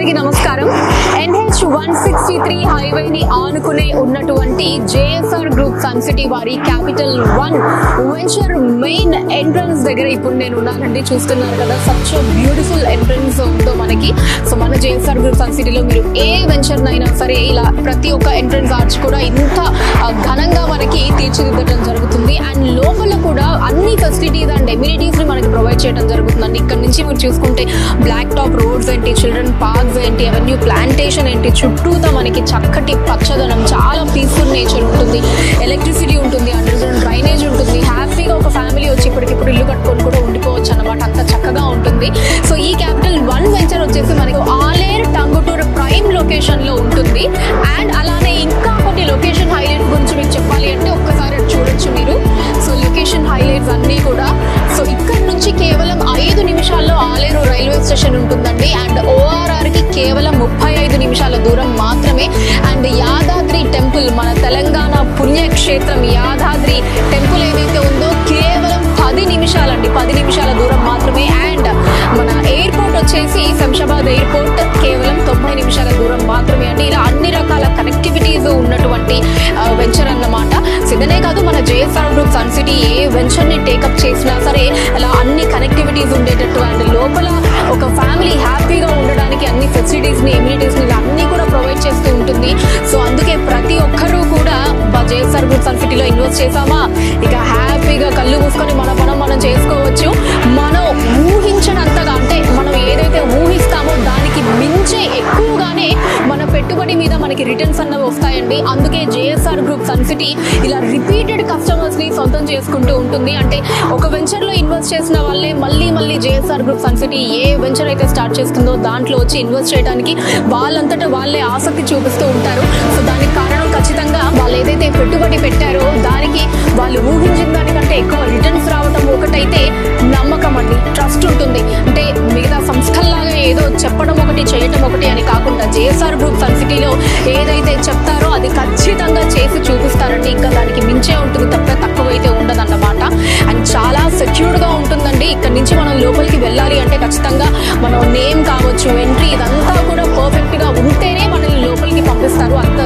అందరికీ నమస్కారం. NH163 హైవేని ఆనుకునే ఉన్నటువంటి జేఎస్ఆర్ గ్రూప్ సన్ సిటీ వారి క్యాపిటల్ 1 వెంచర్ మెయిన్ ఎంట్రన్స్ దగ్గర ఇప్పుడు నేను ఉన్నానండి. చూస్తున్నారు కదా, సచ్ బ్యూటిఫుల్ ఎంట్రన్స్ ఉందో మనకి. సో మన జేఎస్ఆర్ గ్రూప్ సన్ సిటీలో మీరు ఏ వెంచర్ అయినా సరే ఇలా ప్రతి ఒక్క ఎంట్రన్స్ ఆర్చ్ కూడా ఇంత ఘనంగా మనకి తీర్చిదిద్దడం జరుగుతుంది. అండ్ లోపల కూడా అన్ని ఫెసిలిటీస్ అండ్ ఎమ్యూనిటీస్ ని మనకి ప్రొవైడ్ చేయడం జరుగుతుందండి. ఇక్కడ నుంచి మీరు చూసుకుంటే బ్లాక్ టాప్ రోడ్స్ ఏంటి, చిల్డ్రన్ పార్క్స్ ఏంటి, అవెన్యూ ప్లాంటేషన్ ఏంటి, చుట్టూతో మనకి చక్కటి పచ్చదనం, చాలా పీస్ఫుల్ నేచర్ ఉంటుంది, ఎలక్ట్రిసిటీ ఉంటుంది, అండర్ గ్రౌండ్ డ్రైనేజ్ ఉంటుంది. హ్యాపీగా ఒక ఫ్యామిలీ వచ్చి ఇప్పటికిప్పుడు ఇల్లు కట్టుకొని కూడా ఉండిపోవచ్చు అనమాట, అంత చక్కగా ఉంటుంది. సో ఈ క్యాపిటల్ 1 వెంచర్ వచ్చేసి మనకు ఆలేరు టంగుటూరు ప్రైమ్ లొకేషన్ లో ఉంటుంది. అండ్ అలానే ఇంకా కొన్ని లొకేషన్ హైలైట్స్ గురించి మీకు చెప్పాలి అంటే ఒక్కసారి చూడొచ్చు మీరు. సో లొకేషన్ హైలైట్స్ అన్నీ కూడా, సో ఇక్కడ నుంచి కేవలం 5 నిమిషాల్లో ఆలేరు రైల్వే స్టేషన్ ఉంటుందండి. అండ్ ORR కి కేవలం 35 నిమిషాల దూరం మాత్రమే. అండ్ యాదాద్రి టెంపుల్, మన తెలంగాణ పుణ్యక్షేత్రం యాదాద్రి టెంపుల్ ఏదైతే ఉందో కేవలం 10 నిమిషాలండి, 10 నిమిషాల దూరం మాత్రమే. అండ్ మన ఎయిర్పోర్ట్ వచ్చేసి శంషాబాద్ ఎయిర్పోర్ట్ కేవలం 90 నిమిషాల దూరం మాత్రమే అండి. ఇలా అన్ని రకాల కనెక్టివిటీస్ ఉన్నటువంటి వెంచర్ అన్నమాట. ఇదనే కాదు, మన జేఎస్ఆర్ గ్రూప్ సన్ సిటీ ఏ వెంచర్ ని టేకప్ చేసినా సరే అలా అన్ని కనెక్టివిటీస్ ఉండేటట్టు అండ్ లోపల ఒక ఫ్యామిలీ హ్యాపీగా ఉండడానికి అన్ని ఫెసిలిటీస్ ని, ఎమ్యూనిటీస్ ని అన్ని కూడా ప్రొవైడ్ చేస్తూ ఉంటుంది. సో అందుకే ప్రతి ఒక్కరూ కూడా జేఎస్ఆర్ గ్రూప్ సన్ సిటీలో ఇన్వెస్ట్ చేసామా ఇక హ్యాపీగా కళ్ళు మూసుకొని మన పనం మనం చేసుకోవచ్చు. మనం ఊహించినంతగా, అంటే మనం ఏదైతే ఊహిస్తామో దానికి మించే ఎక్కువగానే మన పెట్టుబడి మీద మనకి రిటర్న్స్ అన్నవి వస్తాయండి. అందుకే జేఎస్ఆర్ గ్రూప్ సన్ సిటీ ఇలా రిపీటెడ్ కస్టమర్స్ ని సొంతం చేసుకుంటూ ఉంటుంది. అంటే ఒక వెంచర్ లో ఇన్వెస్ట్ చేసిన వాళ్ళే మళ్ళీ జేఎస్ఆర్ గ్రూప్ సన్ సిటీ ఏ వెంచర్ అయితే స్టార్ట్ చేస్తుందో దాంట్లో వచ్చి ఇన్వెస్ట్ చేయడానికి వాళ్ళంతటా వాళ్ళే ఆసక్తి చూపిస్తూ ఉంటారు. సో దానికి కారణం ఖచ్చితంగా వాళ్ళు ఏదైతే పెట్టుబడి పెట్టారో దానికి వాళ్ళు ఊహించిన దానికంటే ఎక్కువ రిటర్న్స్ రావడం ఒకటైతే, నమ్మకం అండి, ట్రస్ట్ ఉంటుంది. అంటే మిగతా సంస్థల్లాగా ఏదో చెప్పడం ఒకటి చేయటం ఒకటి అని కాకుండా జేఎస్ఆర్ గ్రూప్ సన్ సిటీలో ఏదైతే చెప్తారో అది ఖచ్చితంగా చేసి చూపిస్తారండి. ఇంకా దానికి మించే ఉంటుంది తప్ప తక్కువైతే ఉండదన్నమాట. అండ్ చాలా సెక్యూర్డ్ గా ఉంటుందండి. ఇక్కడ నుంచి మనం లోపలికి వెళ్ళాలి అంటే ఖచ్చితంగా మనం నేమ్ కావచ్చు, ఎంట్రీ, ఇదంతా కూడా పర్ఫెక్ట్ గా ఉంటేనే మనల్ని లోపలికి పంపిస్తారు. అంత